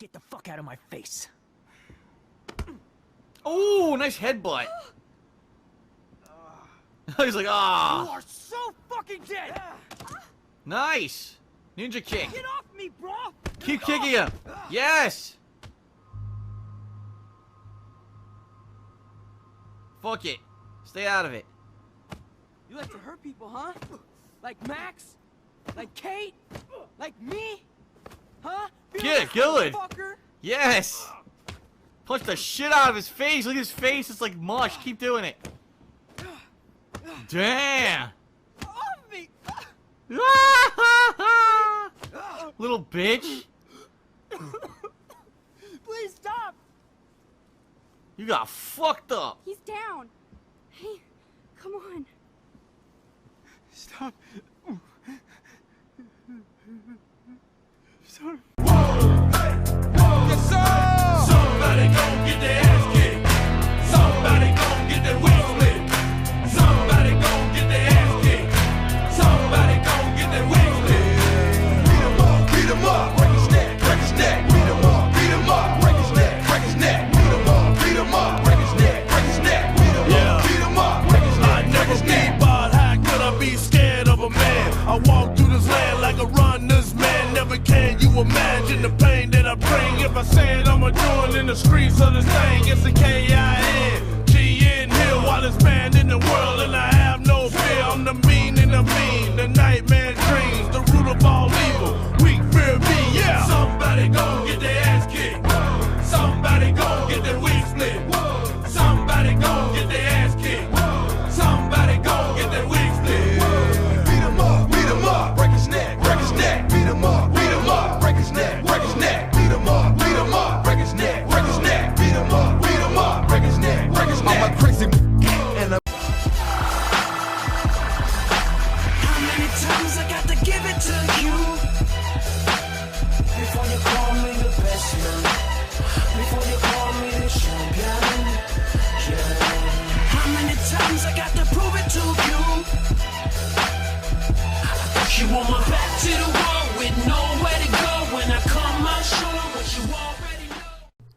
Get the fuck out of my face. Oh, nice headbutt. He's like, ah. You are so fucking dead. Nice. Ninja kick. Get off me, bro. Keep kicking him. Yes. Fuck it. Stay out of it. You like to hurt people, huh? Like Max? Like Kate? Like me? Huh? Get it, good. Fucker? Yes. Punch the shit out of his face. Look at his face. It's like mush. Keep doing it. Damn. Off me. Little bitch. Please stop. You got fucked up. He's down. Hey, come on. Stop. Stop. Yes, sir. Somebody gon' get their ass kicked. Somebody gon' get their wig split. Somebody gon' get their ass kicked. Somebody gon' get their wig split. Beat 'em up, break his neck, break his neck. Beat 'em up, break his neck, break his neck. Beat 'em up, break his neck, break his neck. Beat 'em up, break his neck, break his neck. But how could I be scared of a man? I walk through this land like a runner's man. Never can you imagine the pain that I bring. If I say it, I'ma do it in the streets of this thing. It's the K-I-N, G-N Hill, wildest man in the world, and I have no fear. I'm the mean and the mean, the nightmare dreams, the root of all evil. Weak fear me, yeah. Somebody gon' get their ass kicked. Somebody gon' get their wig split. Somebody gon' get their ass kicked. Somebody gon' get their wig split. Beat 'em up, break his neck, break his neck. Beat 'em up, break his neck, break his neck. Beat 'em up, break his neck, break his neck. Beat 'em up, break his neck, break his neck. I'm a crazy and a. How many times I got to give it to you before you call me the best man? Before you call me the champion? Yeah. How many times I got to prove it to you? You want my back to the wall with nowhere to go when I come out short, but you already know.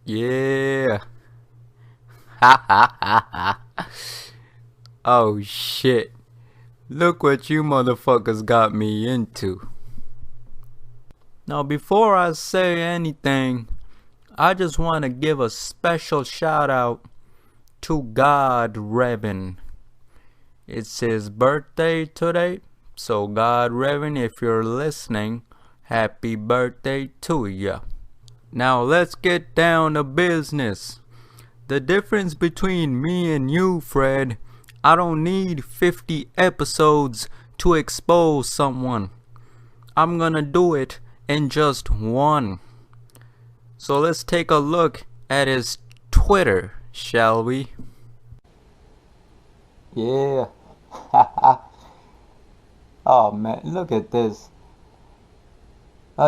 Yeah. Ha ha ha ha. Oh shit. Look what you motherfuckers got me into. Now before I say anything, I just want to give a special shout out to God Revan. It's his birthday today. So God Revan, if you're listening, happy birthday to ya. Now let's get down to business. The difference between me and you, Fred, I don't need 50 episodes to expose someone. I'm gonna do it in just one. So let's take a look at his Twitter, shall we? Yeah. Oh man, look at this.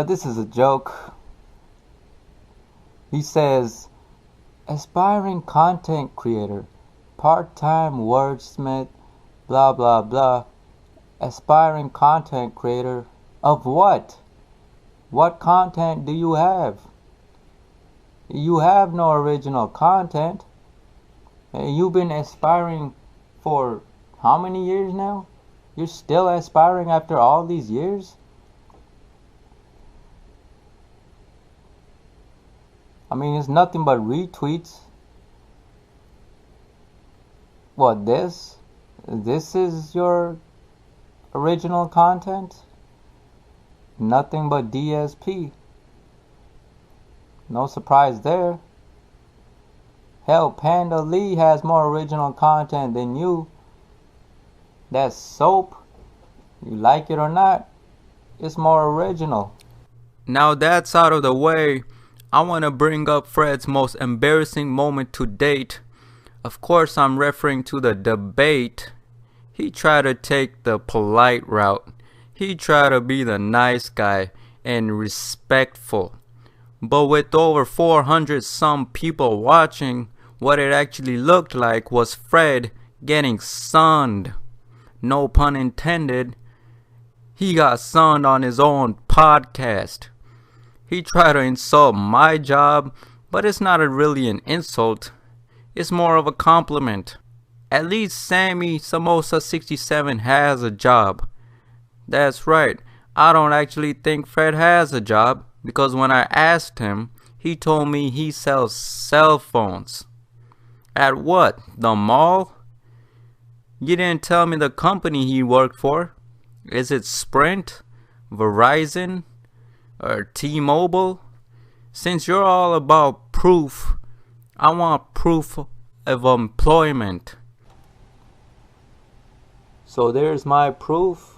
This is a joke. He says, aspiring content creator, part-time wordsmith, blah blah blah. Aspiring content creator of what? What content do you have? You have no original content. You've been aspiring for how many years now? You're still aspiring after all these years? I mean, it's nothing but retweets. What, this? This is your original content? Nothing but DSP. No surprise there. Hell, Panda Lee has more original content than you. That soap, you like it or not, it's more original. Now that's out of the way, I want to bring up Fred's most embarrassing moment to date. Of course I'm referring to the debate. He tried to take the polite route. He tried to be the nice guy and respectful. But with over 400 some people watching, what it actually looked like was Fred getting sunned. No pun intended. He got sunned on his own podcast. He tried to insult my job, but it's not really an insult. It's more of a compliment. At least Sammy Samosa 67 has a job. That's right. I don't actually think Fred has a job, because when I asked him, he told me he sells cell phones. At what? The mall? You didn't tell me the company he worked for. Is it Sprint, Verizon, or T-Mobile? Since you're all about proof, I want proof of employment. So there's my proof.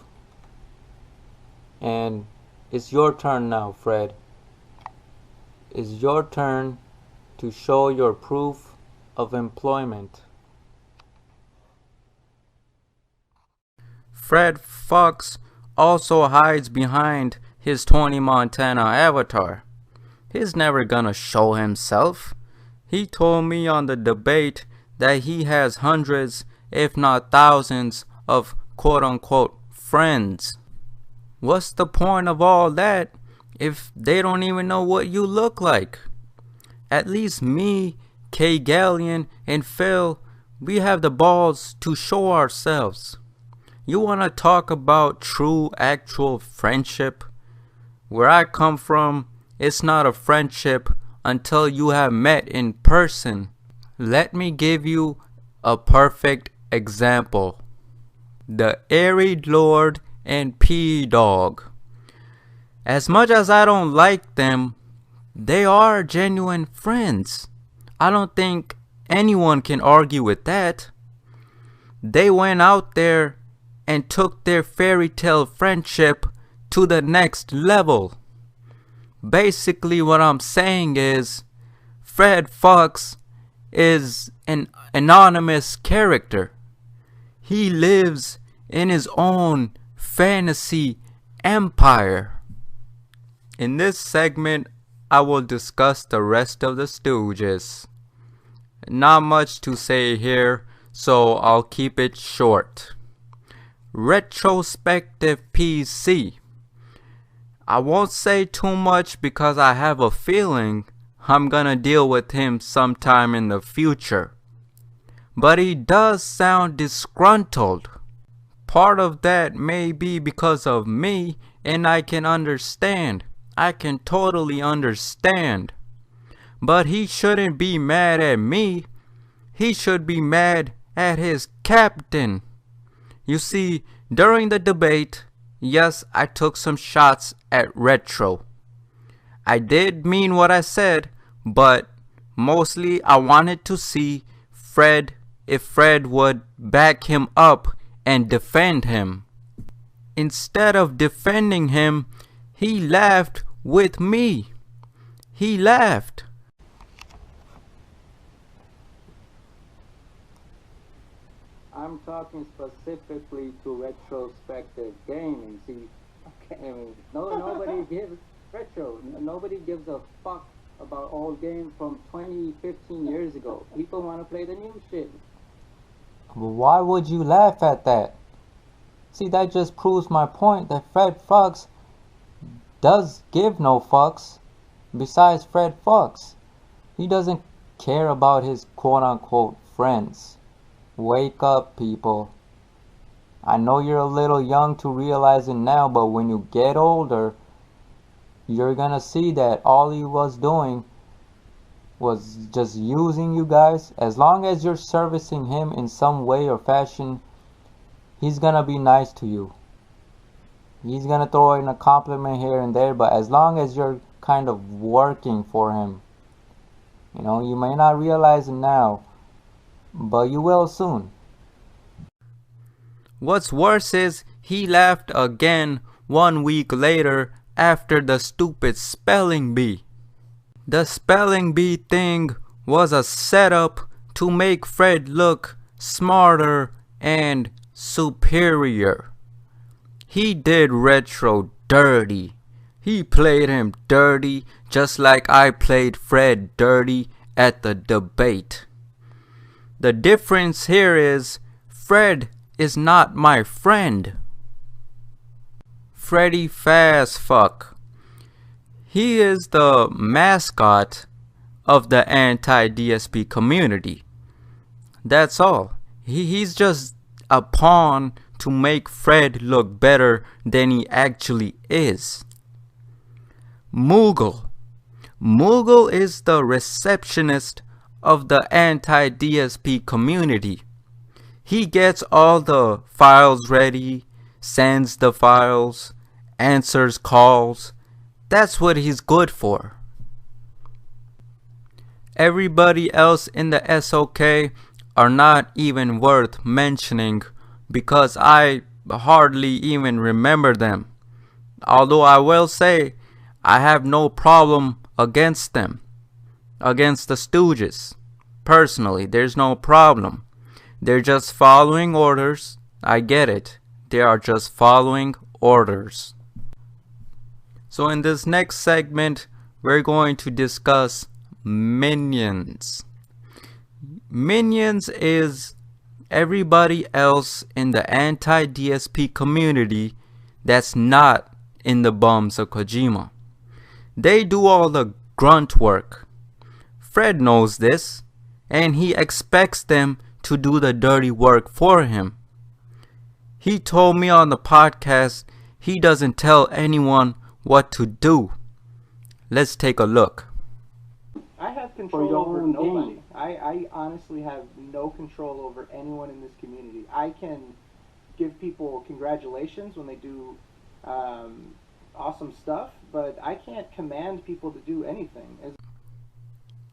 And it's your turn now, Fred. It's your turn to show your proof of employment. Fred Fuchs also hides behind his Tony Montana avatar. He's never gonna show himself. He told me on the debate that he has hundreds, if not thousands, of quote-unquote friends. What's the point of all that if they don't even know what you look like? At least me, K. Gallion, and Phil, we have the balls to show ourselves. You wanna talk about true, actual friendship? Where I come from, it's not a friendship until you have met in person. Let me give you a perfect example. The Airy Lord and P-Dog. As much as I don't like them, they are genuine friends. I don't think anyone can argue with that. They went out there and took their fairy tale friendship to the next level. Basically what I'm saying is Fred Fuchs is an anonymous character. He lives in his own fantasy empire. In this segment, I will discuss the rest of the Stooges. Not much to say here, so I'll keep it short. Retrospective PC. I won't say too much because I have a feeling I'm gonna deal with him sometime in the future. But he does sound disgruntled. Part of that may be because of me, and I can understand. I can totally understand. But he shouldn't be mad at me. He should be mad at his captain. You see, during the debate, yes, I took some shots at Retro. I did mean what I said, but mostly I wanted to see Fred, if Fred would back him up and defend him. Instead of defending him, he laughed with me. He laughed. I'm talking specifically to retrospective gaming. See, okay, I mean, nobody gives nobody gives a fuck about old games from 20, 15 years ago. People want to play the new shit. But why would you laugh at that? See, that just proves my point that Fred Fuchs does give no fucks. Besides Fred Fuchs, he doesn't care about his quote-unquote friends. Wake up, people. I know you're a little young to realize it now, but when you get older, you're gonna see that all he was doing was just using you guys. As long as you're servicing him in some way or fashion, he's gonna be nice to you. He's gonna throw in a compliment here and there, but as long as you're kind of working for him, you know, you may not realize it now, but you will soon. What's worse is he laughed again 1 week later after the stupid spelling bee. The spelling bee thing was a setup to make Fred look smarter and superior. He did Retro dirty. He played him dirty just like I played Fred dirty at the debate. The difference here is Fred is not my friend. Freddy Fastfuck. He is the mascot of the anti-DSP community. That's all. He's just a pawn to make Fred look better than he actually is. Moogle is the receptionist of the anti-DSP community. He gets all the files ready, sends the files, answers calls. That's what he's good for. Everybody else in the SOK are not even worth mentioning because I hardly even remember them. Although I will say I have no problem against them, against the Stooges. Personally, there's no problem. They're just following orders. I get it. They are just following orders. So in this next segment, we're going to discuss Minions. Minions is everybody else in the anti-DSP community that's not in the bums of Kojima. They do all the grunt work. Fred knows this, and he expects them to do the dirty work for him. He told me on the podcast he doesn't tell anyone what to do. Let's take a look. I have control over nobody. I honestly have no control over anyone in this community. I can give people congratulations when they do awesome stuff, but I can't command people to do anything.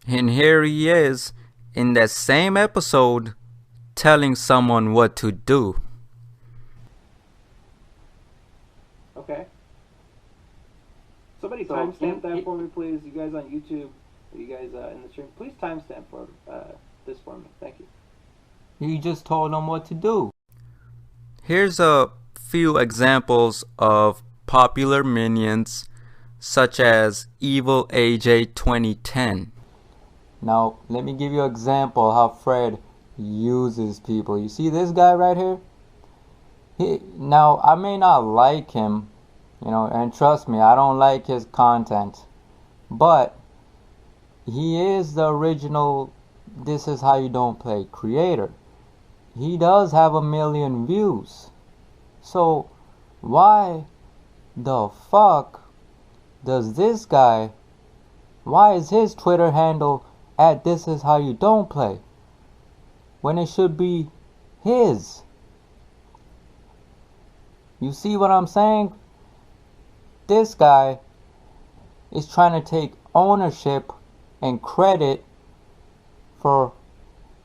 And here he is in that same episode telling someone what to do. Okay. Somebody timestamp that for me, please. You guys on YouTube, you guys in the stream, please timestamp for this for me. Thank you. You just told them what to do. Here's a few examples of popular minions, such as Evil AJ 2010. Now, let me give you an example how Fred uses people. You see this guy right here? Now, I may not like him, you know, and trust me, I don't like his content. But he is the original This Is How You Don't Play creator. He does have 1 million views. So, why the fuck does this guy, why is his Twitter handle at This Is How You Don't Play when it should be his? You see what I'm saying? This guy is trying to take ownership and credit for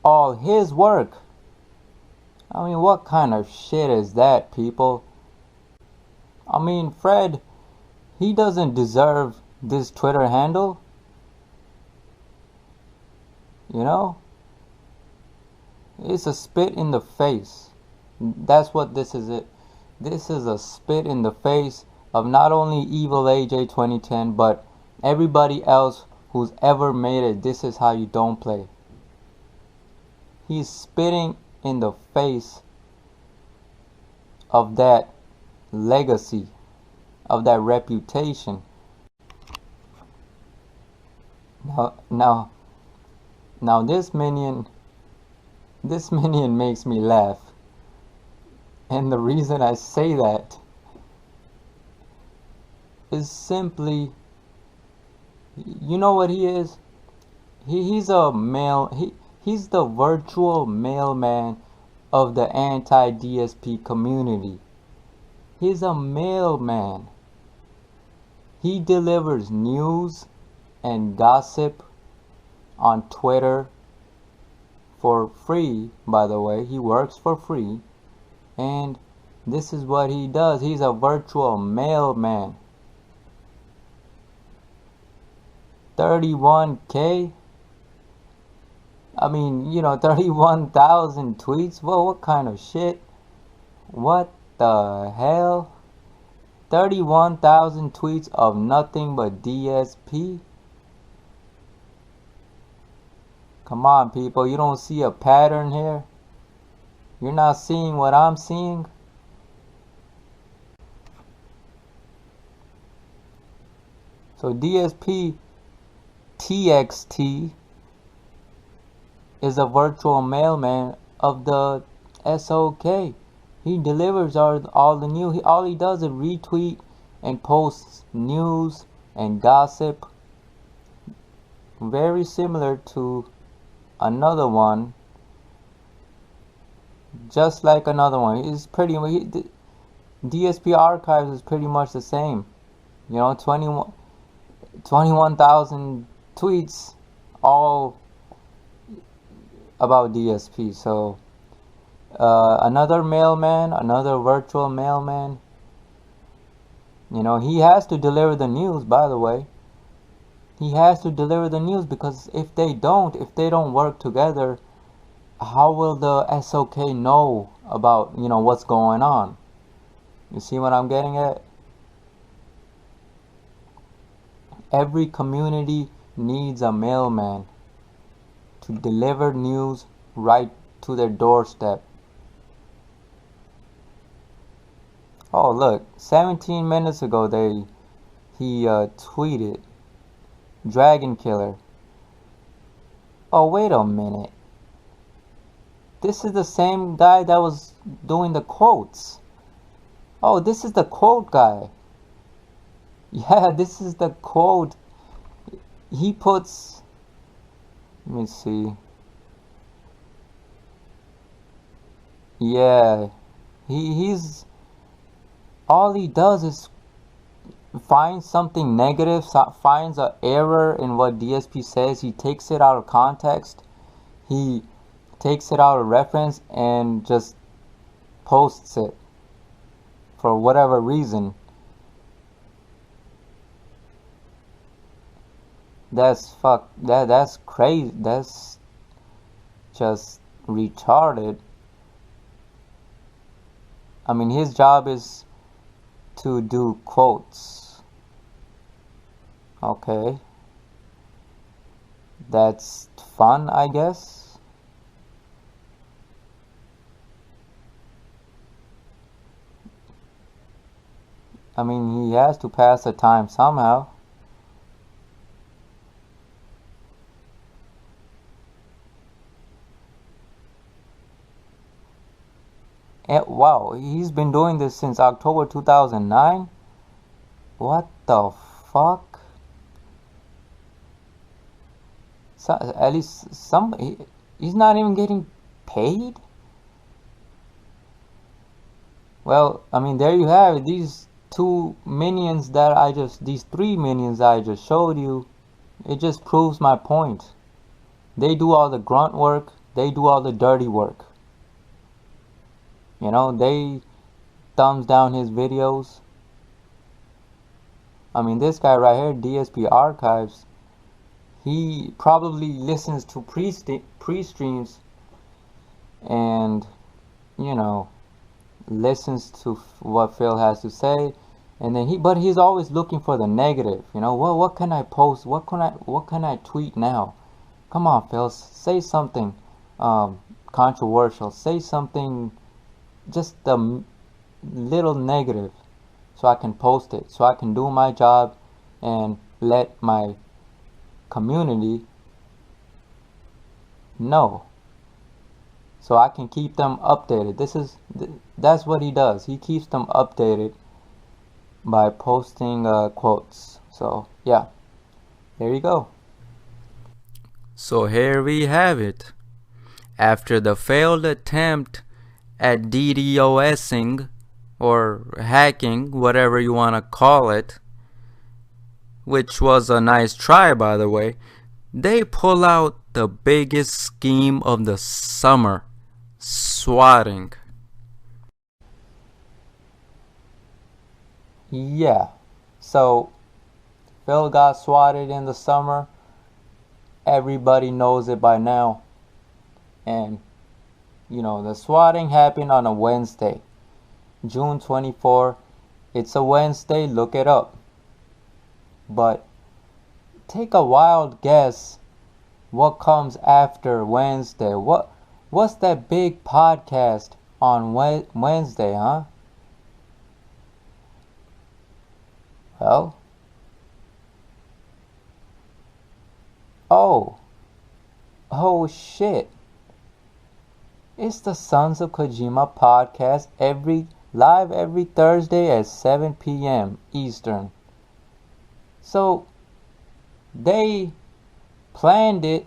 all his work. I mean, what kind of shit is that, people? I mean, Fred, he doesn't deserve this Twitter handle. You know? It's a spit in the face. That's what this is. This is a spit in the face of not only Evil AJ 2010, but everybody else who's ever made it. This Is How You Don't Play. He's spitting in the face of that legacy, of that reputation. Now this minion makes me laugh. And the reason I say that is simply, you know what he is? He's a male, he's the virtual mailman of the anti-DSP community. He's a mailman. He delivers news and gossip on Twitter for free, by the way. He works for free. And this is what he does. He's a virtual mailman. 31K? I mean, you know, 31,000 tweets? Whoa, what kind of shit? What the hell? 31,000 tweets of nothing but DSP? Come on, people. You don't see a pattern here? You're not seeing what I'm seeing? So DSP TXT is a virtual mailman of the SOK. He delivers all the news. All he does is retweet and post news and gossip. Very similar to another one. Just like another one. It's pretty DSP Archives is pretty much the same. You know, 21,000 tweets all about DSP. So another mailman, another virtual mailman. You know, he has to deliver the news, by the way. He has to deliver the news, because if they don't work together, how will the SOK know about, you know, what's going on? You see what I'm getting at? Every community needs a mailman to deliver news right to their doorstep. Oh look, 17 minutes ago he tweeted, Dragon Killer. Oh wait a minute. This is the same guy that was doing the quotes. Oh, this is the quote guy. Yeah, this is the quote. He puts, let me see. Yeah, he's all he does is find something negative, finds an error in what DSP says. He takes it out of context. He takes it out of reference and just posts it for whatever reason. That's crazy. That's just retarded. I mean, his job is to do quotes. Okay. That's fun, I guess. I mean, he has to pass the time somehow. And wow, he's been doing this since October 2009? What the fuck? So, at least he's not even getting paid? Well, I mean, there you have it. These three minions I just showed you, it just proves my point. They do all the grunt work, they do all the dirty work. You know, they thumbs down his videos. I mean, this guy right here, DSP Archives, he probably listens to pre-streams and, you know, listens to what Phil has to say, and then but he's always looking for the negative. You know, what can I post? What can I tweet now? Come on, Phil, say something controversial. Say something, just a little negative, so I can post it, so I can do my job and let my community know, so I can keep them updated. That's what he does. He keeps them updated by posting quotes. So yeah, there you go. So here we have it. After the failed attempt at DDoSing or hacking, whatever you want to call it, which was a nice try, by the way, they pull out the biggest scheme of the summer: swatting. Yeah, so Phil got swatted in the summer. Everybody knows it by now. And you know, the swatting happened on a Wednesday, June 24. It's a Wednesday, look it up. But take a wild guess what comes after Wednesday. What's that big podcast on Wednesday, huh? Well, oh shit. It's the Sons of Kojima podcast live every Thursday at 7 p.m. Eastern. So they planned it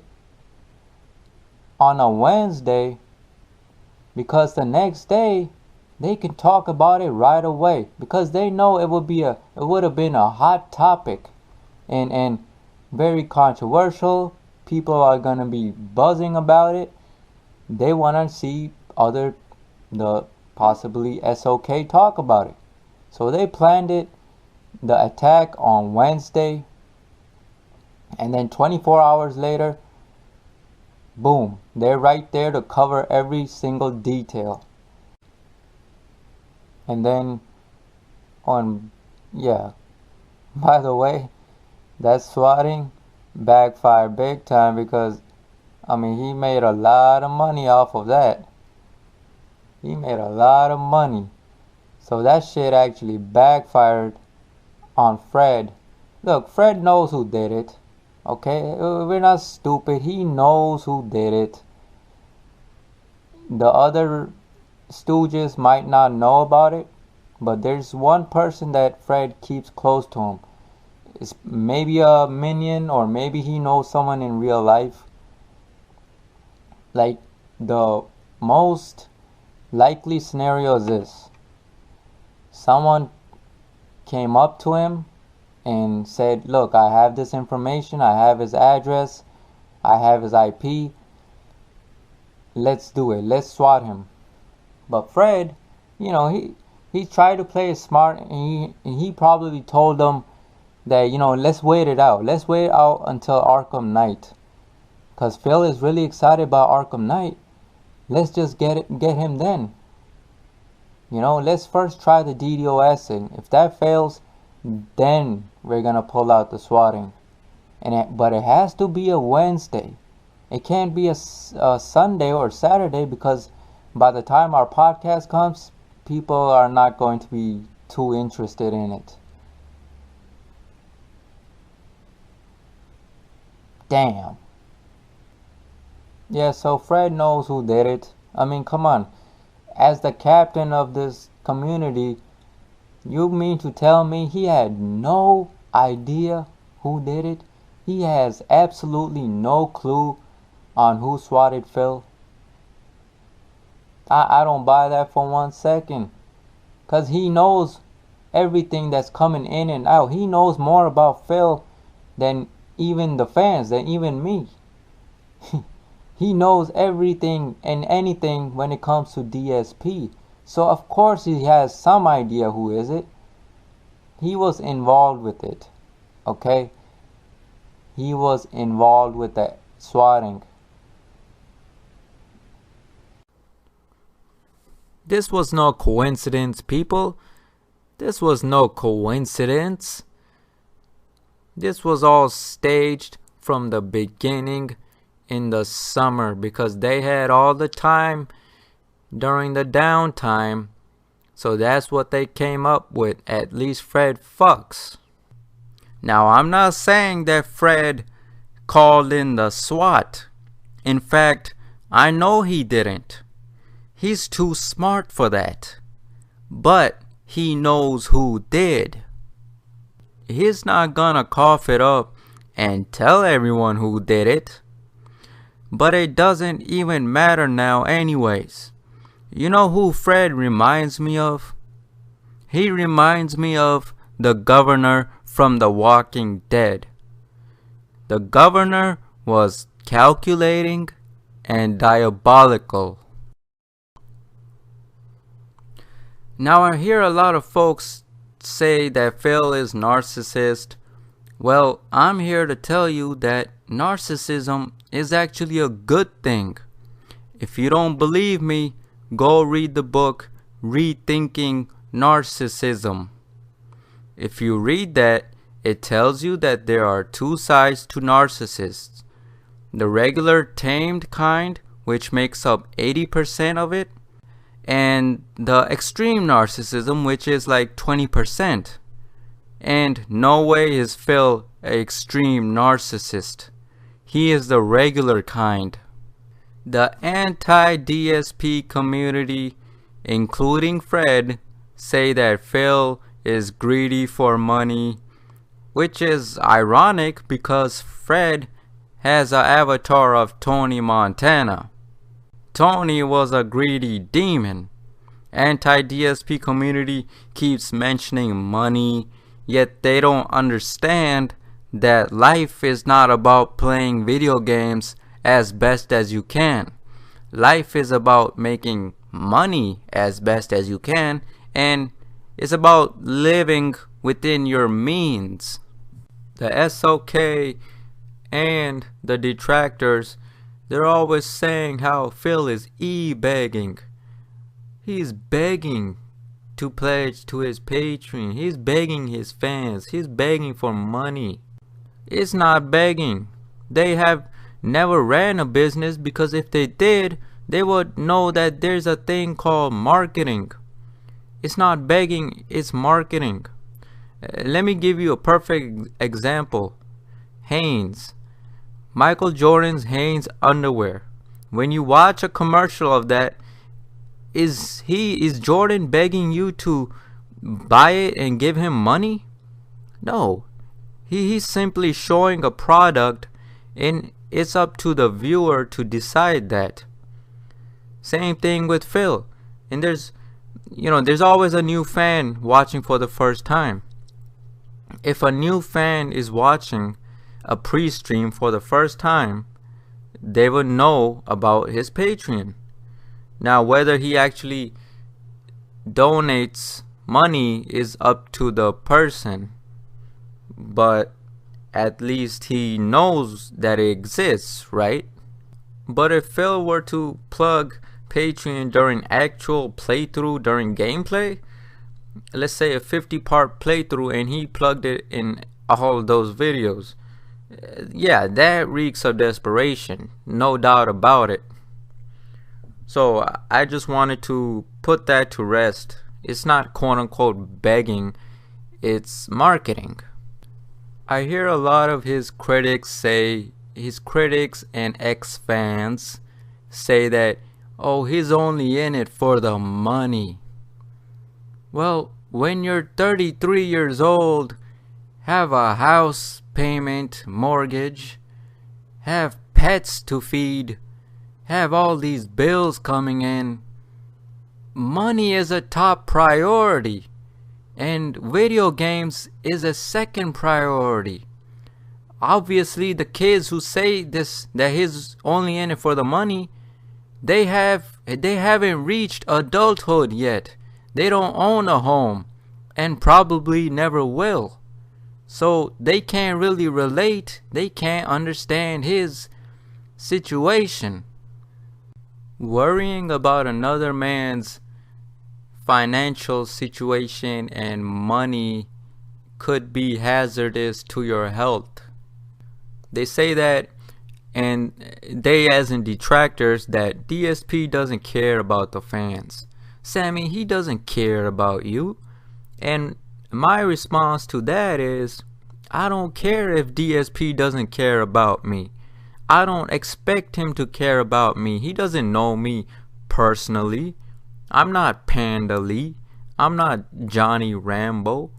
on a Wednesday because the next day they can talk about it right away, because they know it would have been a hot topic and very controversial. People are gonna be buzzing about it. They wanna see the possibly SOK talk about it. So they planned the attack on Wednesday, and then 24 hours later, boom, they're right there to cover every single detail. And then by the way, that swatting backfired big time, because he made a lot of money off of that. He made a lot of money. So that shit actually backfired on Fred. Look, Fred knows who did it. Okay? We're not stupid. He knows who did it. The other stooges might not know about it, but there's one person that Fred keeps close to him. It's maybe a minion, or maybe he knows someone in real life. Like, the most likely scenario is this: someone came up to him and said, look, I have this information, I have his address, I have his IP, let's do it, let's swat him. But Fred, he tried to play it smart, and he probably told them that, let's wait it out. Let's wait out until Arkham Knight. Because Phil is really excited about Arkham Knight. Let's just get him then. Let's first try the DDoS, and if that fails, then we're going to pull out the swatting. But it has to be a Wednesday. It can't be a Sunday or Saturday, because by the time our podcast comes, people are not going to be too interested in it. Damn. Yeah, so Fred knows who did it. Come on. As the captain of this community, you mean to tell me he had no idea who did it? He has absolutely no clue on who swatted Phil? I don't buy that for 1 second. Because he knows everything that's coming in and out. He knows more about Phil than even the fans, than even me. He knows everything and anything when it comes to DSP. So of course he has some idea who is it. He was involved with it. Okay? He was involved with the swatting. This was no coincidence, people. This was no coincidence. This was all staged from the beginning in the summer, because they had all the time during the downtime. So that's what they came up with, at least Fred Fuchs. Now, I'm not saying that Fred called in the SWAT. In fact, I know he didn't. He's too smart for that. But he knows who did. He's not gonna cough it up and tell everyone who did it. But it doesn't even matter now anyways. You know who Fred reminds me of? He reminds me of the governor from The Walking Dead. The governor was calculating and diabolical. Now I hear a lot of folks say that Phil is narcissist. Well, I'm here to tell you that narcissism is actually a good thing. If you don't believe me, go read the book Rethinking Narcissism. If you read that, it tells you that there are two sides to narcissists. The regular tamed kind, which makes up 80% of it, and the extreme narcissism, which is like 20%. And no way is Phil an extreme narcissist. He is the regular kind. The anti-DSP community, including Fred, say that Phil is greedy for money, which is ironic because Fred has an avatar of Tony Montana. Tony was a greedy demon. Anti-DSP community keeps mentioning money, yet they don't understand that life is not about playing video games as best as you can. Life is about making money as best as you can, and it's about living within your means. The SOK and the Detractors, they're always saying how Phil is e-begging. He's begging to pledge to his Patreon. He's begging his fans. He's begging for money. It's not begging. They have never ran a business, because if they did, they would know that there's a thing called marketing. It's not begging, it's marketing. Let me give you a perfect example. Hanes. Michael Jordan's Hanes underwear. When you watch a commercial of that, is Jordan begging you to buy it and give him money? No. He's simply showing a product, and it's up to the viewer to decide that. Same thing with Phil. And there's always a new fan watching for the first time. If a new fan is watching a pre-stream for the first time, they would know about his Patreon. Now, whether he actually donates money is up to the person, but at least he knows that it exists, right? But if Phil were to plug Patreon during actual playthrough, during gameplay, let's say a 50-part playthrough, and he plugged it in all of those videos, yeah, that reeks of desperation, no doubt about it. So I just wanted to put that to rest. It's not quote-unquote begging, it's marketing. I hear a lot of his critics and ex-fans say that, oh, he's only in it for the money. Well, when you're 33 years old, have a house payment, mortgage, have pets to feed, have all these bills coming in, money is a top priority, and video games is a second priority. Obviously, the kids who say this, that he's only in it for the money, they haven't reached adulthood yet. They don't own a home, and probably never will. So they can't really relate. They can't understand his situation. Worrying about another man's financial situation and money could be hazardous to your health. They say that, and they as in Detractors, that DSP doesn't care about the fans. Sammy, he doesn't care about you. And my response to that is, I don't care if DSP doesn't care about me. I don't expect him to care about me. He doesn't know me personally. I'm not Panda Lee. I'm not Johnny Rambo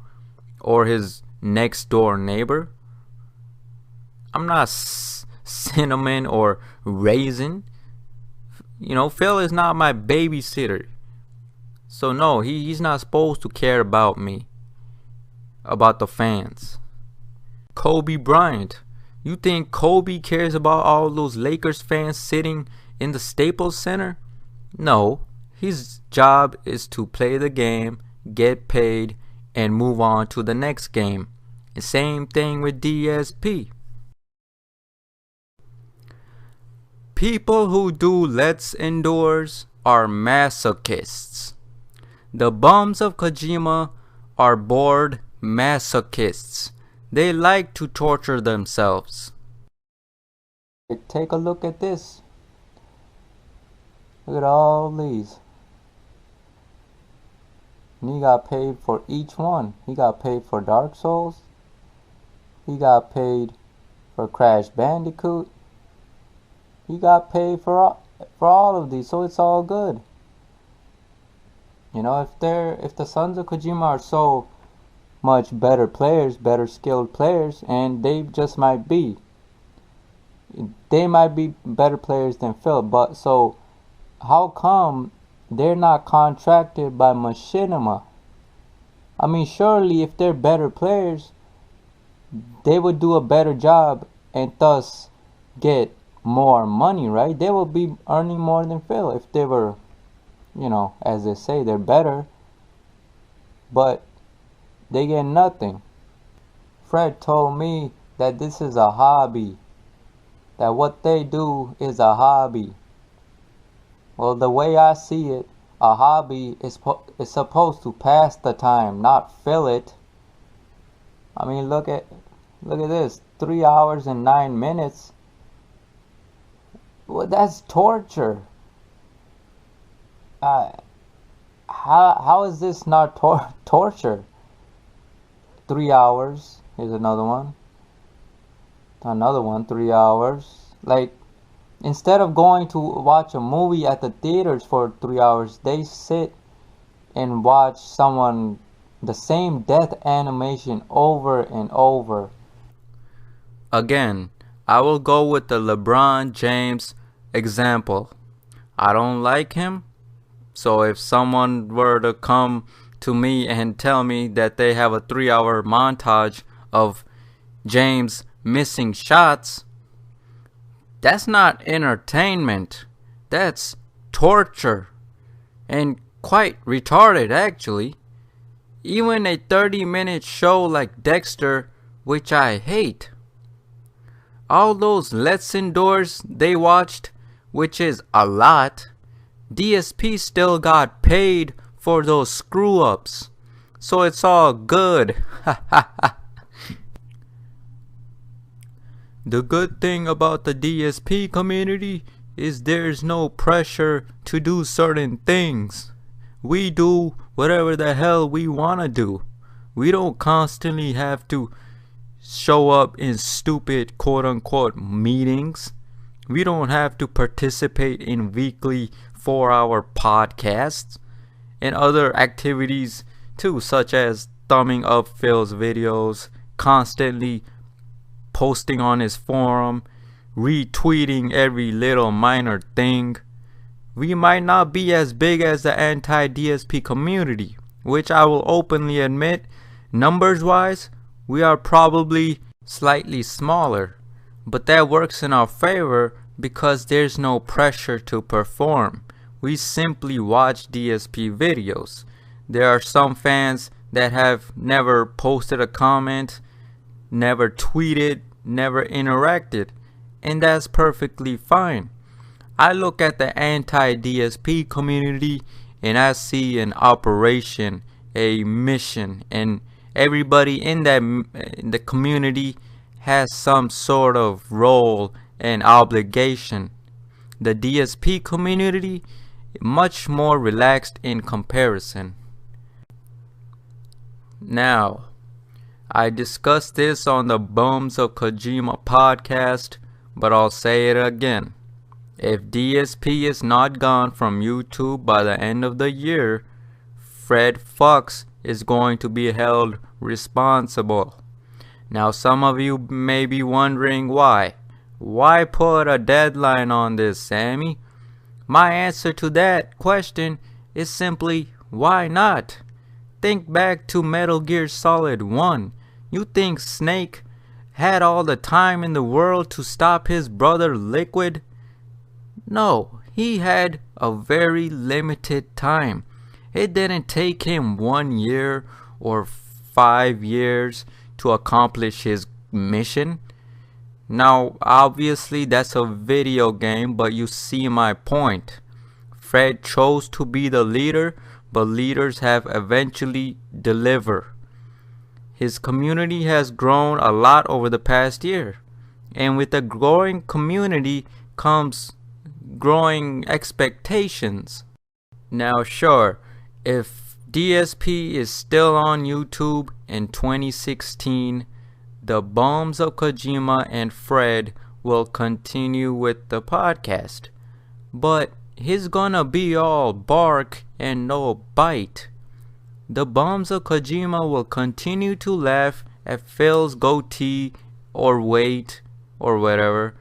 or his next door neighbor. I'm not Cinnamon or Raisin. You know, Phil is not my babysitter. So no, he's not supposed to care about me, about the fans. Kobe Bryant. You think Kobe cares about all those Lakers fans sitting in the Staples Center? No, his job is to play the game, get paid, and move on to the next game. And same thing with DSP. People who do Let's Indoors are masochists. The bums of Kojima are bored masochists. They like to torture themselves. Take a look at this. Look at all these. And he got paid for each one. He got paid for Dark Souls. He got paid for Crash Bandicoot. He got paid for all of these, so it's all good. You know, if the sons of Kojima are so much better players, better skilled players, and they just might be. They might be better players than Phil, but so how come they're not contracted by Machinima? I mean, surely if they're better players, they would do a better job and thus get more money, right? They would be earning more than Phil if they were, you know, as they say, they're better. But they get nothing. Fred told me that this is a hobby. That what they do is a hobby. Well, the way I see it, a hobby is supposed to pass the time, not fill it. I mean, look at this, 3 hours and 9 minutes. Well, that's torture. How is this not torture? 3 hours. Here's another one. Another one, 3 hours. Like, instead of going to watch a movie at the theaters for 3 hours, they sit and watch someone, the same death animation over and over. Again, I will go with the LeBron James example. I don't like him, so if someone were to come to me and tell me that they have a 3-hour montage of James missing shots, that's not entertainment. That's torture. And quite retarded, actually. Even a 30-minute show like Dexter, which I hate. All those Let's Indoors they watched, which is a lot, DSP still got paid for those screw-ups. So it's all good. The good thing about the DSP community is there's no pressure to do certain things. We do whatever the hell we want to do. We don't constantly have to show up in stupid quote-unquote meetings. We don't have to participate in weekly 4-hour podcasts and other activities too, such as thumbing up Phil's videos, constantly posting on his forum, retweeting every little minor thing. We might not be as big as the anti-DSP community, which I will openly admit, numbers wise, we are probably slightly smaller, but that works in our favor because there's no pressure to perform. We simply watch DSP videos. There are some fans that have never posted a comment, never tweeted, never interacted, and that's perfectly fine. I look at the anti-DSP community and I see an operation, a mission, and everybody in the community has some sort of role and obligation. The DSP community much more relaxed in comparison. Now, I discussed this on the Bums of Kojima podcast, but I'll say it again. If DSP is not gone from YouTube by the end of the year, Fred Fuchs is going to be held responsible. Now some of you may be wondering why. Why put a deadline on this, Sammy? My answer to that question is simply, why not? Think back to Metal Gear Solid 1. You think Snake had all the time in the world to stop his brother Liquid? No, he had a very limited time. It didn't take him 1 year or 5 years to accomplish his mission. Now, obviously that's a video game, but you see my point. Fred chose to be the leader, but leaders have eventually delivered. His community has grown a lot over the past year, and with a growing community comes growing expectations. Now sure, if DSP is still on YouTube in 2016, the Bums of Kojima and Fred will continue with the podcast. But he's gonna be all bark and no bite. The bums of Kojima will continue to laugh at Phil's goatee or weight or whatever.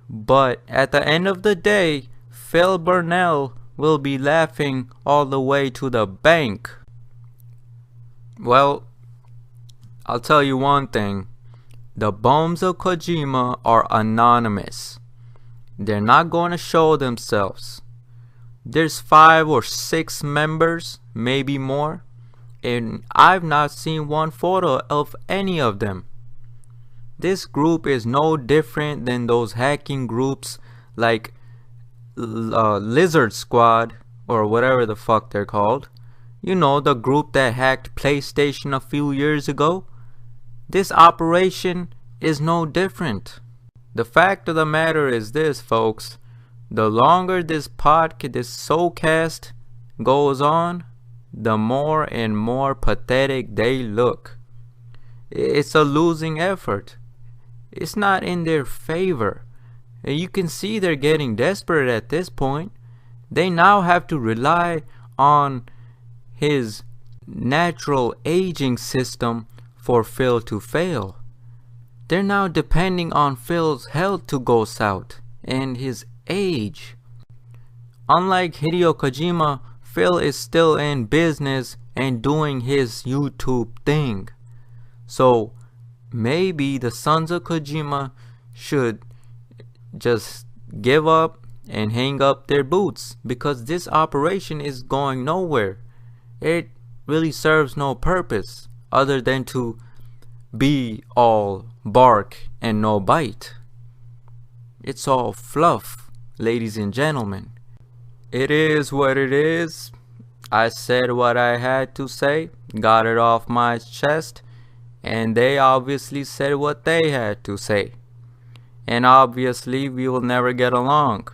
But at the end of the day, Phil Burnell will be laughing all the way to the bank. Well, I'll tell you one thing. The bums of Kojima are anonymous. They're not going to show themselves. There's 5 or 6 members, maybe more, and I've not seen one photo of any of them. This group is no different than those hacking groups like Lizard Squad or whatever the fuck they're called. You know, the group that hacked PlayStation a few years ago. This operation is no different. The fact of the matter is this, folks. The longer this SoCast goes on, the more and more pathetic they look. It's a losing effort. It's not in their favor. And you can see they're getting desperate at this point. They now have to rely on his natural aging system for Phil to fail. They're now depending on Phil's health to go south and his age. Unlike Hideo Kojima, Phil is still in business and doing his YouTube thing. So maybe the sons of Kojima should just give up and hang up their boots, because this operation is going nowhere. It really serves no purpose other than to be all bark and no bite. It's all fluff, ladies and gentlemen. It is what it is. I said what I had to say, got it off my chest, and they obviously said what they had to say. And obviously we will never get along.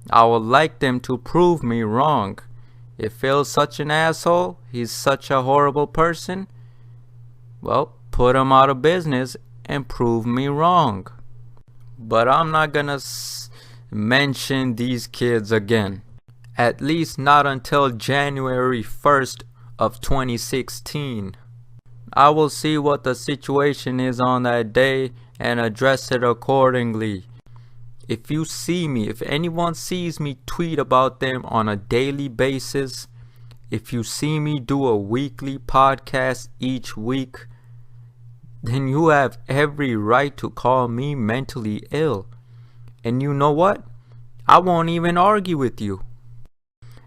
I would like them to prove me wrong. If Phil's such an asshole, he's such a horrible person, well, put him out of business and prove me wrong. But I'm not gonna mention these kids again. At least not until January 1st of 2016. I will see what the situation is on that day and address it accordingly. If you see me, if anyone sees me tweet about them on a daily basis, if you see me do a weekly podcast each week, then you have every right to call me mentally ill. And you know what? I won't even argue with you.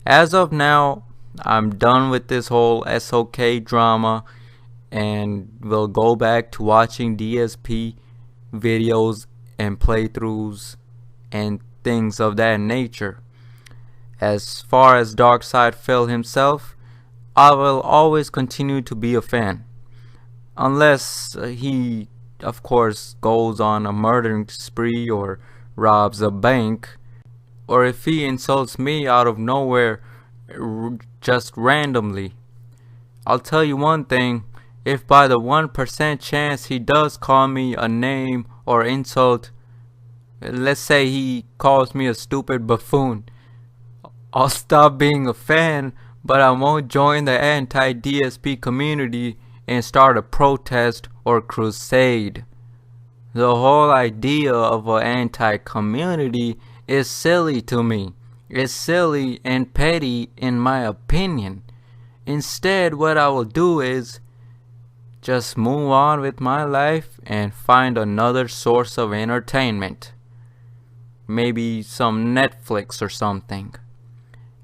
As of now, I'm done with this whole SOK drama and will go back to watching DSP videos and playthroughs and things of that nature. As far as Darkside Phil himself, I will always continue to be a fan. Unless he, of course, goes on a murdering spree or robs a bank. Or if he insults me out of nowhere just randomly. I'll tell you one thing. If by the 1% chance he does call me a name or insult, let's say he calls me a stupid buffoon, I'll stop being a fan, but I won't join the anti-DSP community and start a protest or crusade. The whole idea of an anti-community is silly to me. It's silly and petty in my opinion. Instead, what I will do is just move on with my life and find another source of entertainment. Maybe some Netflix or something.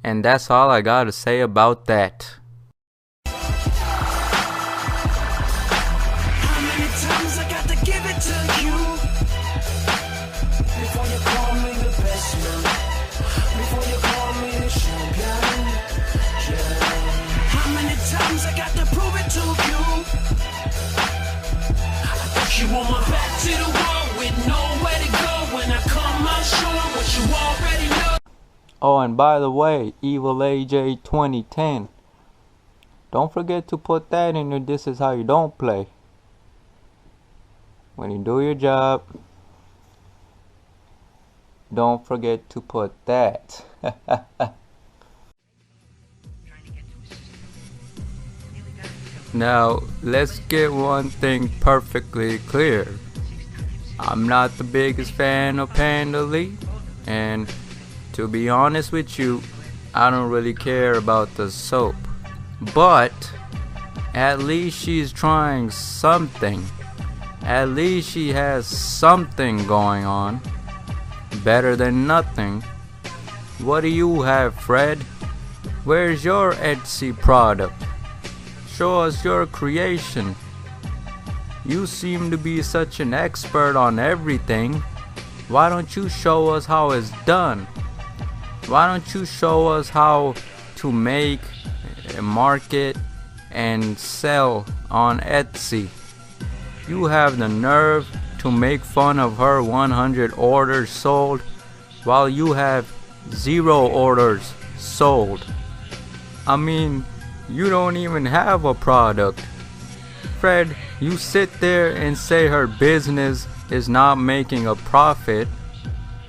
And that's all I gotta say about that. How many times I got to give it to you before you call me the best man, before you call me the champion? Yeah. How many times I got to prove it to you? I put you on my back to the wall with nowhere to go when I come out showing what you already know. Oh, and by the way, Evil AJ 2010. Don't forget to put that in your This Is How You Don't Play. When you do your job, Don't forget to put that. Now, let's get one thing perfectly clear. I'm not the biggest fan of Panda Lee, and to be honest with you, I don't really care about the soap. But at least she's trying something. At least she has something going on. Better than nothing. What do you have, Fred? Where's your Etsy product? Show us your creation. You seem to be such an expert on everything. Why don't you show us how it's done? Why don't you show us how to make, market, and sell on Etsy? You have the nerve to make fun of her 100 orders sold while you have 0 orders sold. I mean, you don't even have a product. Fred, you sit there and say her business is not making a profit.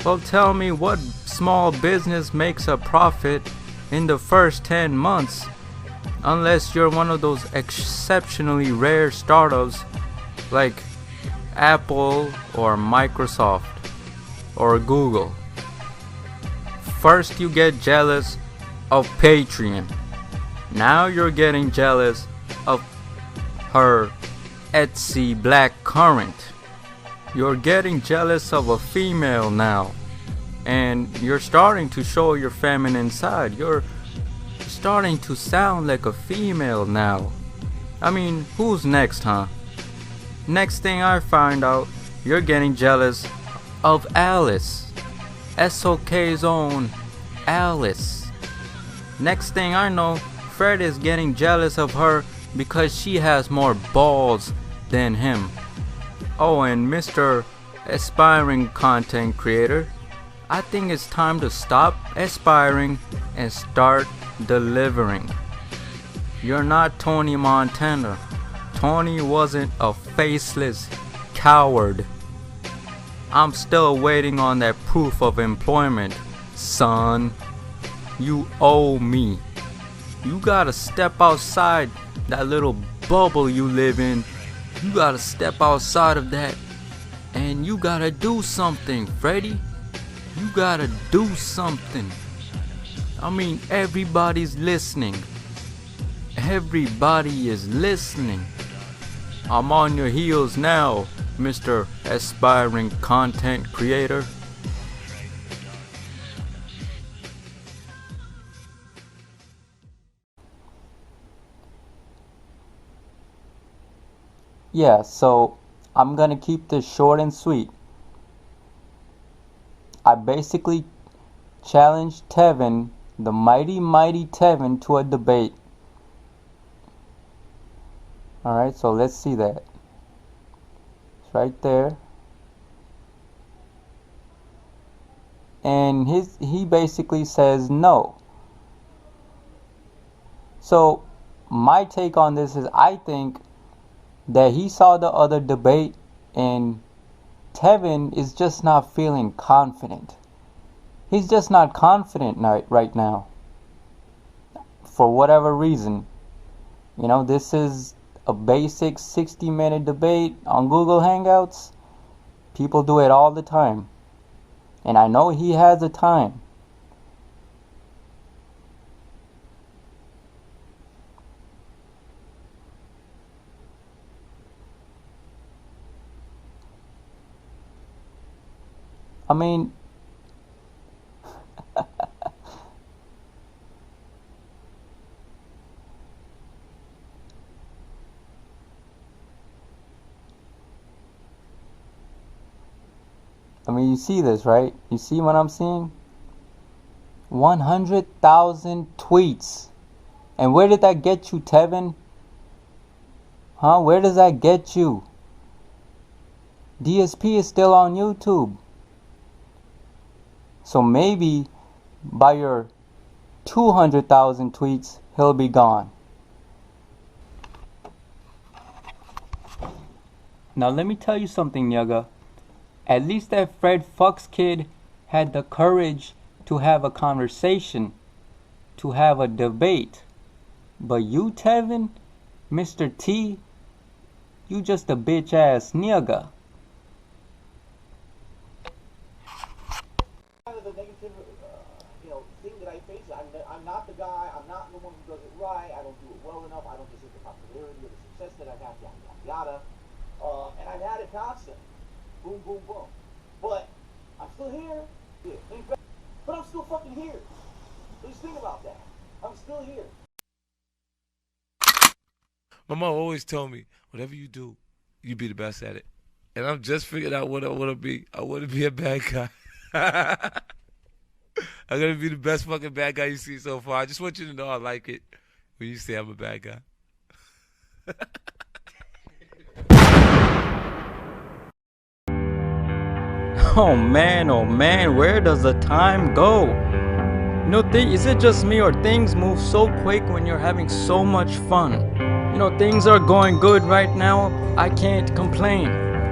Well, tell me, what small business makes a profit in the first 10 months? Unless you're one of those exceptionally rare startups like Apple or Microsoft or Google. First you get jealous of Patreon. Now you're getting jealous of her Etsy black currant. You're getting jealous of a female now. And you're starting to show your feminine side. You're starting to sound like a female now. I mean, who's next, huh? Next thing I find out, you're getting jealous of Alice. SOK's own Alice. Next thing I know, Fred is getting jealous of her because she has more balls than him. Oh, and Mr. Aspiring Content Creator, I think it's time to stop aspiring and start delivering. You're not Tony Montana. Tony wasn't a faceless coward. I'm still waiting on that proof of employment, son. You owe me. You gotta step outside that little bubble you live in. You gotta step outside of that, and you gotta do something, Freddy. You gotta do something. I mean, everybody's listening. Everybody is listening. I'm on your heels now, Mr. Aspiring Content Creator. Yeah, so I'm gonna keep this short and sweet. I basically challenged Tevin, the mighty Tevin, to a debate. Alright, so let's see that. It's right there. And he basically says no. So my take on this is, I think that he saw the other debate and Tevin is just not feeling confident. He's just not confident right now. For whatever reason. You know, this is a basic 60-minute debate on Google Hangouts. People do it all the time. And I know he has a time. I mean, you see this, right? You see what I'm seeing? 100,000 tweets. And where did that get you, Tevin? Huh? Where does that get you? DSP is still on YouTube. So maybe by your 200,000 tweets, he'll be gone. Now let me tell you something, Yaga. At least that Fred Fuchs kid had the courage to have a conversation, to have a debate. But you, Tevin, Mr. T, you just a bitch ass nigga. Kind of the negative, thing that I face. I'm not the guy. I'm not the one who does it right. I don't do it well enough. I don't deserve the popularity or the success that I've had. Yada yada yada. And I've had it constant. Boom, boom, boom. But I'm still here. Yeah, but I'm still fucking here. So just think about that. I'm still here. My mom always told me, whatever you do, you be the best at it. And I'm just figuring out what I want to be. I want to be a bad guy. I'm going to be the best fucking bad guy you see so far. I just want you to know I like it when you say I'm a bad guy. Oh man, where does the time go? Is it just me or things move so quick when you're having so much fun? Things are going good right now. I can't complain.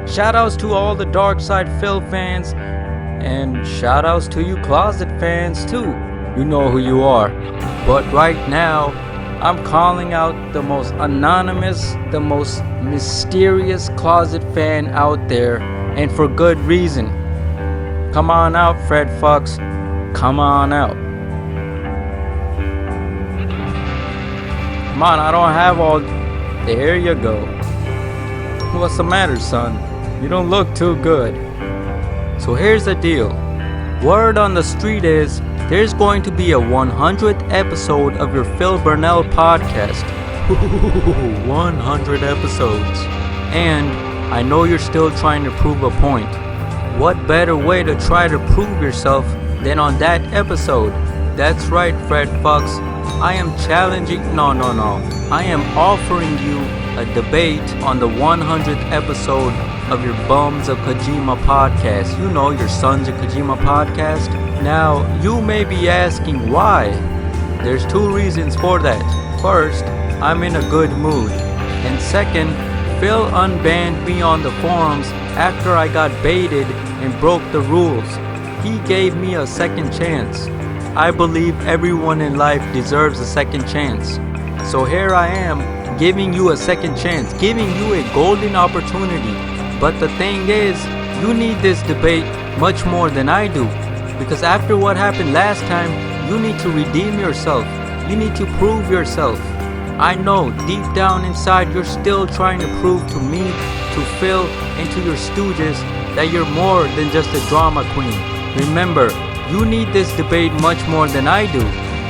Shoutouts to all the Dark Side Phil fans, and shoutouts to you closet fans too. You know who you are. But right now, I'm calling out the most anonymous, the most mysterious closet fan out there, and for good reason. Come on out, Fred Fuchs. Come on out. Come on, I don't have all... There you go. What's the matter, son? You don't look too good. So here's the deal. Word on the street is there's going to be a 100th episode of your Phil Burnell podcast. 100 episodes. And I know you're still trying to prove a point. What better way to try to prove yourself than on that episode? That's right, Fred Fuchs. I am challenging... No. I am offering you a debate on the 100th episode of your Bums of Kojima podcast. Your Sons of Kojima podcast. Now, you may be asking why. There's two reasons for that. First, I'm in a good mood. And second, Phil unbanned me on the forums after I got baited and broke the rules. He gave me a second chance. I believe everyone in life deserves a second chance. So here I am, giving you a second chance, giving you a golden opportunity. But the thing is, you need this debate much more than I do. Because after what happened last time, you need to redeem yourself. You need to prove yourself. I know deep down inside you're still trying to prove to me, to Phil, and to your stooges that you're more than just a drama queen. Remember, you need this debate much more than I do.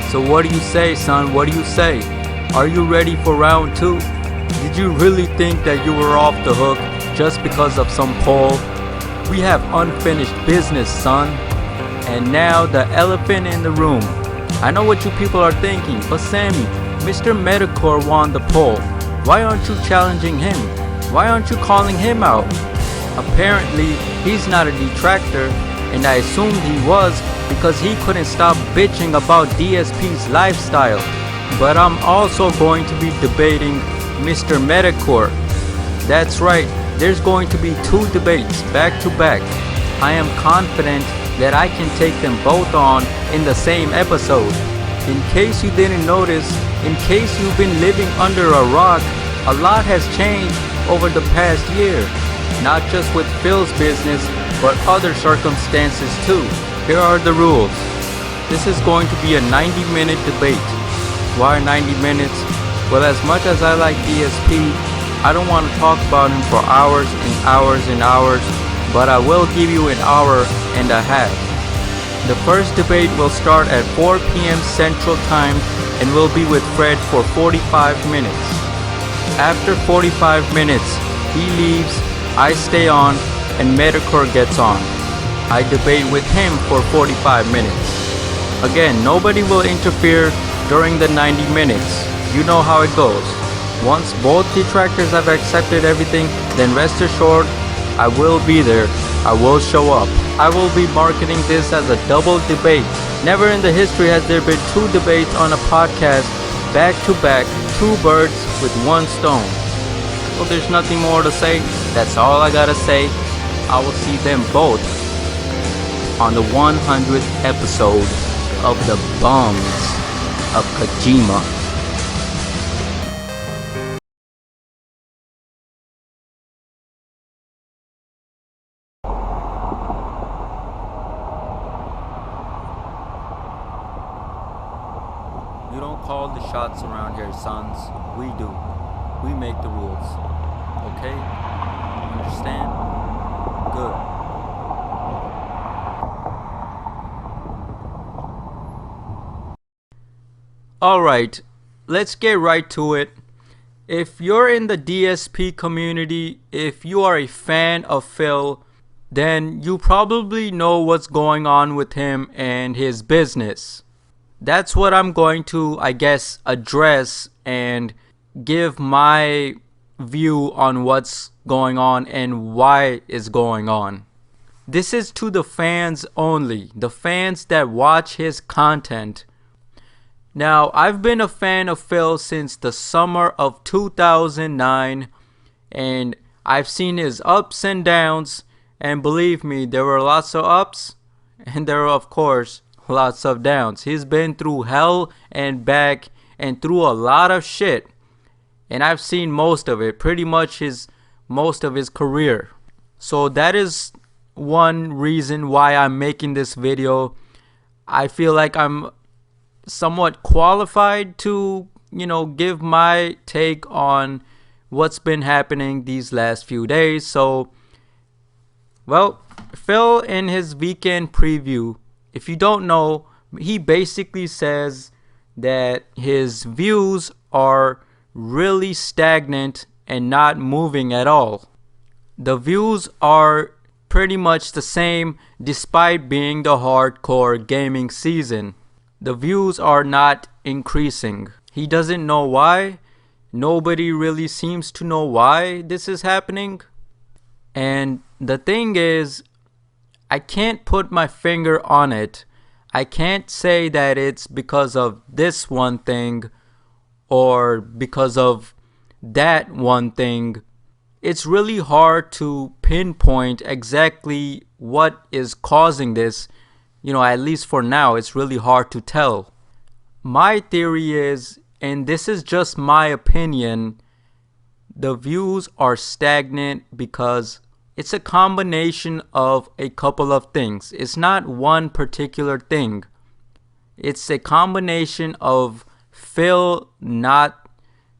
So what do you say, son? What do you say? Are you ready for round 2? Did you really think that you were off the hook just because of some poll? We have unfinished business, son. And now the elephant in the room. I know what you people are thinking, but Sammy, Mr. Metokur won the poll. Why aren't you challenging him? Why aren't you calling him out? Apparently, he's not a detractor, and I assumed he was because he couldn't stop bitching about DSP's lifestyle. But I'm also going to be debating Mr. Metokur. That's right, there's going to be 2 debates back to back. I am confident that I can take them both on in the same episode. In case you didn't notice, in case you've been living under a rock, a lot has changed over the past year. Not just with Phil's business, but other circumstances too. Here are the rules. This is going to be a 90-minute debate. Why 90 minutes? Well, as much as I like DSP, I don't want to talk about him for hours and hours and hours, but I will give you an hour and a half. The first debate will start at 4 p.m. Central Time and will be with Fred for 45 minutes. After 45 minutes, he leaves, I stay on, and Metokur gets on. I debate with him for 45 minutes. Again, nobody will interfere during the 90 minutes. You know how it goes. Once both detractors have accepted everything, then rest assured, I will be there. I will show up. I will be marketing this as a double debate. Never in the history has there been 2 debates on a podcast, back to back, 2 birds with 1 stone. Well, there's nothing more to say. That's all I gotta say. I will see them both on the 100th episode of The Bums of Kojima. You don't call the shots around here, sons. We do. We make the rules. Okay? Understand? Good. Alright, let's get right to it. If you're in the DSP community, if you are a fan of Phil, then you probably know what's going on with him and his business. That's what I'm going to, I guess, address and give my view on what's going on and why it's going on. This is to the fans only, the fans that watch his content. Now, I've been a fan of Phil since the summer of 2009, and I've seen his ups and downs, and believe me, there were lots of ups, and there were, of course, lots of downs. He's been through hell and back, and through a lot of shit, and I've seen most of it, pretty much most of his career. So that is one reason why I'm making this video. I feel like I'm somewhat qualified to, give my take on what's been happening these last few days. So, well, Phil in his weekend preview, if you don't know, he basically says that his views are really stagnant and not moving at all. The views are pretty much the same despite being the hardcore gaming season. The views are not increasing. He doesn't know why. Nobody really seems to know why this is happening. And the thing is, I can't put my finger on it. I can't say that it's because of this one thing or because of that one thing. It's really hard to pinpoint exactly what is causing this. At least for now, it's really hard to tell. My theory is, and this is just my opinion, the views are stagnant because it's a combination of a couple of things. It's not one particular thing. It's a combination of Phil not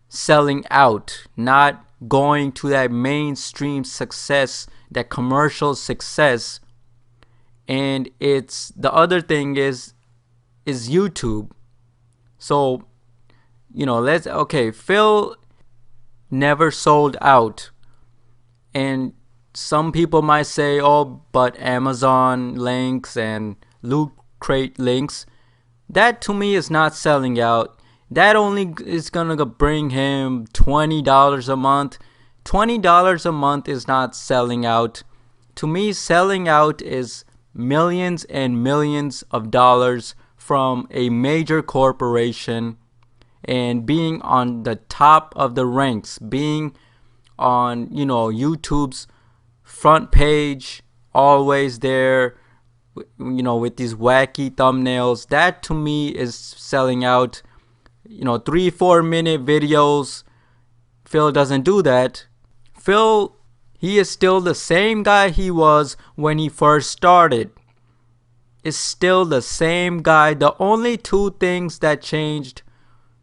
selling out, not going to that mainstream success, that commercial success. And it's the other thing is YouTube. So, Phil never sold out. And some people might say, oh, but Amazon links and Loot Crate links, that to me is not selling out. That only is gonna bring him $20 a month. $20 a month is not selling out. To me, selling out is millions and millions of dollars from a major corporation and being on the top of the ranks, being on, YouTube's front page, always there, with these wacky thumbnails. That to me is selling out. 3-4 minute videos. Phil doesn't do that. Phil, he is still the same guy he was when he first started. Is still the same guy. The only two things that changed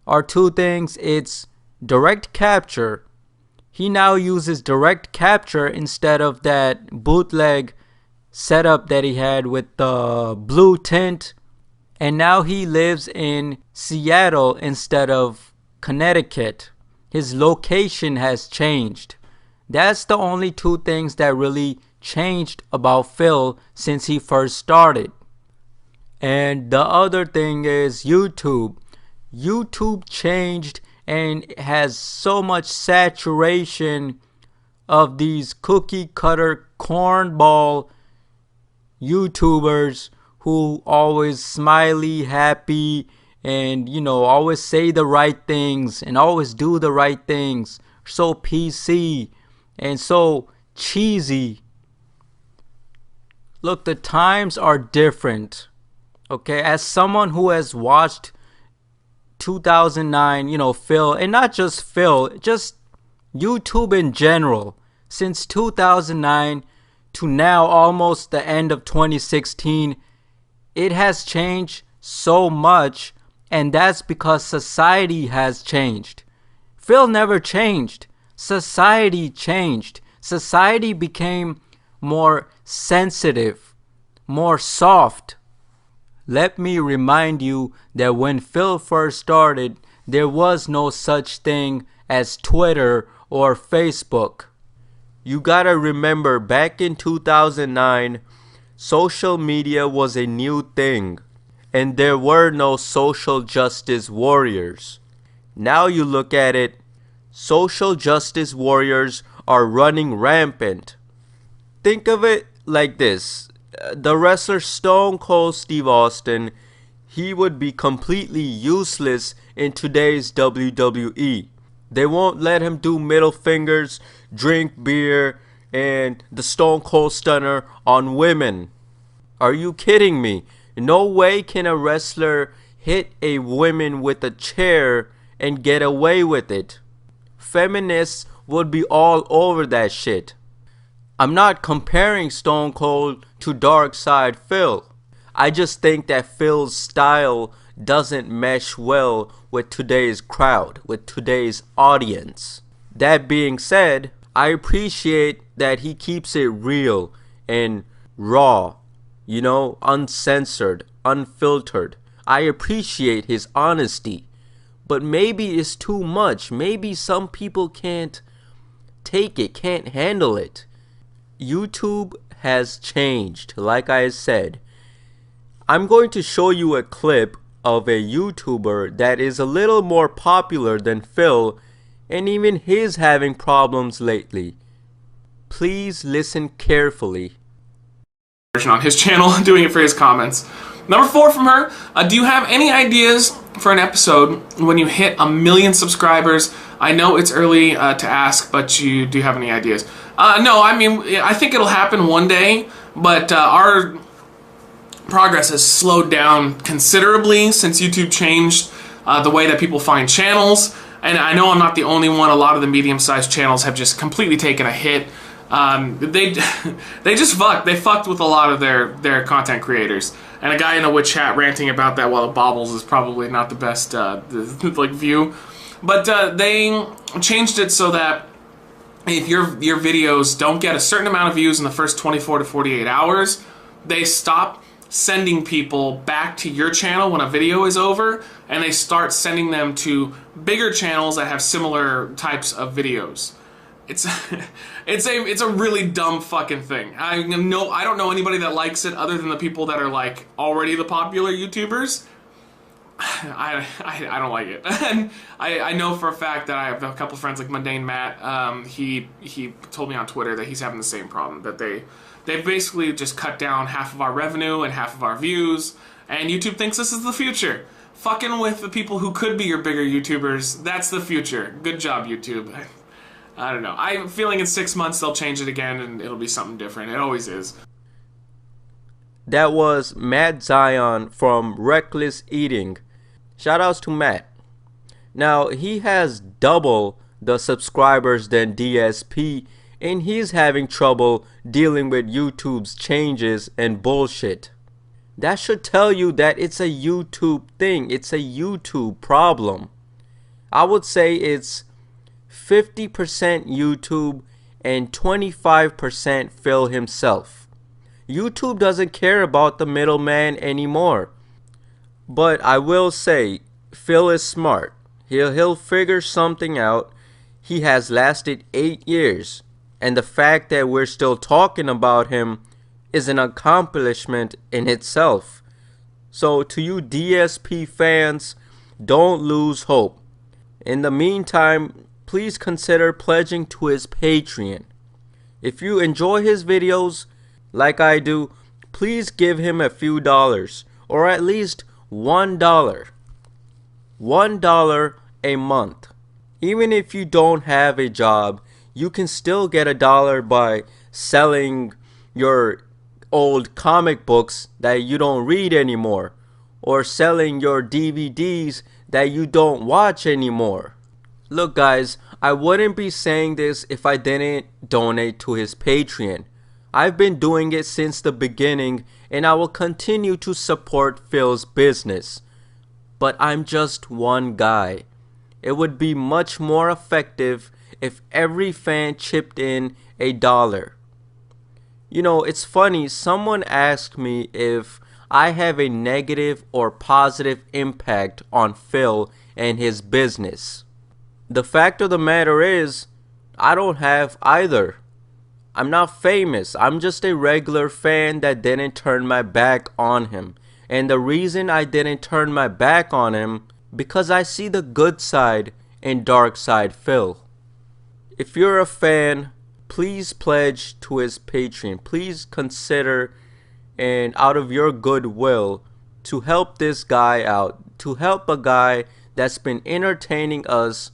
are two things. It's direct capture. He now uses direct capture instead of that bootleg setup that he had with the blue tint. And now he lives in Seattle instead of Connecticut. His location has changed. That's the only two things that really changed about Phil since he first started. And the other thing is YouTube. YouTube changed and has so much saturation of these cookie cutter cornball YouTubers who always smiley, happy, and always say the right things and always do the right things. So PC and so cheesy. Look, the times are different. Okay, as someone who has watched 2009, Phil, and not just Phil, just YouTube in general, since 2009 to now, almost the end of 2016, it has changed so much, and that's because society has changed. Phil never changed. Society changed. Society became more sensitive, more soft. Let me remind you that when Phil first started, there was no such thing as Twitter or Facebook. You gotta remember, back in 2009, social media was a new thing, and there were no social justice warriors. Now you look at it, social justice warriors are running rampant. Think of it like this. The wrestler Stone Cold Steve Austin, he would be completely useless in today's WWE. They won't let him do middle fingers, drink beer, and the Stone Cold Stunner on women. Are you kidding me? No way can a wrestler hit a woman with a chair and get away with it. Feminists would be all over that shit. I'm not comparing Stone Cold to Dark Side Phil. I just think that Phil's style doesn't mesh well with today's crowd, with today's audience. That being said, I appreciate that he keeps it real and raw, uncensored, unfiltered. I appreciate his honesty, but maybe it's too much. Maybe some people can't take it, can't handle it. YouTube has changed, like I said. I'm going to show you a clip of a YouTuber that is a little more popular than Phil, and even he's having problems lately. Please listen carefully. On his channel, doing it for his comments. Number 4 from her, do you have any ideas for an episode when you hit 1 million subscribers? I know it's early to ask, but do you have any ideas? No, I think it'll happen one day, but our progress has slowed down considerably since YouTube changed the way that people find channels. And I know I'm not the only one. A lot of the medium-sized channels have just completely taken a hit. They just fucked. They fucked with a lot of their content creators. And a guy in a witch hat ranting about that while it bobbles is probably not the best view. But they changed it so that if your videos don't get a certain amount of views in the first 24 to 48 hours, they stop sending people back to your channel when a video is over, and they start sending them to bigger channels that have similar types of videos. It's a really dumb fucking thing. I don't know anybody that likes it other than the people that are like already the popular YouTubers. I don't like it. And I know for a fact that I have a couple friends like Mundane Matt. He told me on Twitter that he's having the same problem, that they basically just cut down half of our revenue and half of our views, and YouTube thinks this is the future. Fucking with the people who could be your bigger YouTubers, that's the future. Good job, YouTube. I don't know. I'm feeling in 6 months they'll change it again and it'll be something different. It always is. That was Matt Zion from Reckless Eating. Shoutouts to Matt. Now, he has double the subscribers than DSP, and he's having trouble dealing with YouTube's changes and bullshit. That should tell you that it's a YouTube thing. It's a YouTube problem. I would say it's 50% YouTube and 25% Phil himself. YouTube doesn't care about the middleman anymore. But I will say, Phil is smart. He'll figure something out. He has lasted 8 years. And the fact that we're still talking about him is an accomplishment in itself. So to you DSP fans, don't lose hope. In the meantime, please consider pledging to his Patreon. If you enjoy his videos, like I do, please give him a few dollars, or at least $1. $1 a month. Even if you don't have a job, you can still get $1 by selling your old comic books that you don't read anymore, or selling your DVDs that you don't watch anymore. Look guys, I wouldn't be saying this if I didn't donate to his Patreon. I've been doing it since the beginning and I will continue to support Phil's business. But I'm just one guy. It would be much more effective if every fan chipped in $1. You know, it's funny, someone asked me if I have a negative or positive impact on Phil and his business. The fact of the matter is, I don't have either. I'm not famous. I'm just a regular fan that didn't turn my back on him. And the reason I didn't turn my back on him, because I see the good side and dark side Phil. If you're a fan, please pledge to his Patreon. Please consider, and out of your goodwill, to help this guy out. To help a guy that's been entertaining us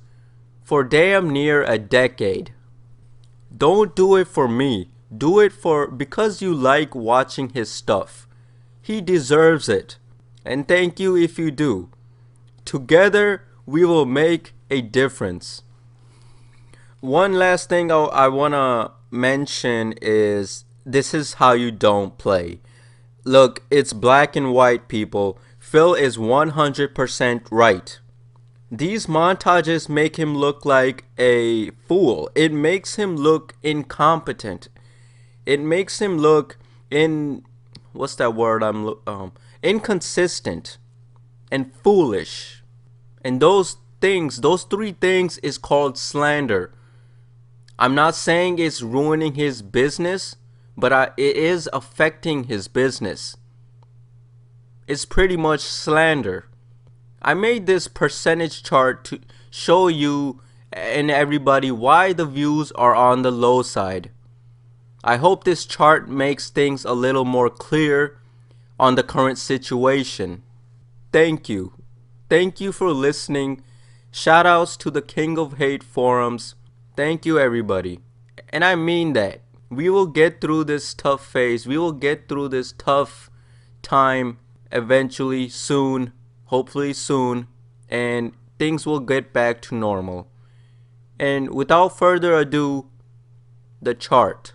for damn near a decade. Don't do it for me. Do it because you like watching his stuff. He deserves it. And thank you if you do. Together we will make a difference. One last thing I want to mention is this is how you don't play. Look, it's black and white, people. Phil is 100% right. These montages make him look like a fool. It makes him look incompetent. It makes him look inconsistent and foolish. And those three things is called slander. I'm not saying it's ruining his business, but it is affecting his business. It's pretty much slander. I made this percentage chart to show you and everybody why the views are on the low side. I hope this chart makes things a little more clear on the current situation. Thank you. Thank you for listening. Shoutouts to the King of Hate forums. Thank you everybody. And I mean that. We will get through this tough phase. We will get through this tough time eventually, soon. Hopefully soon, and things will get back to normal. And without further ado, the chart.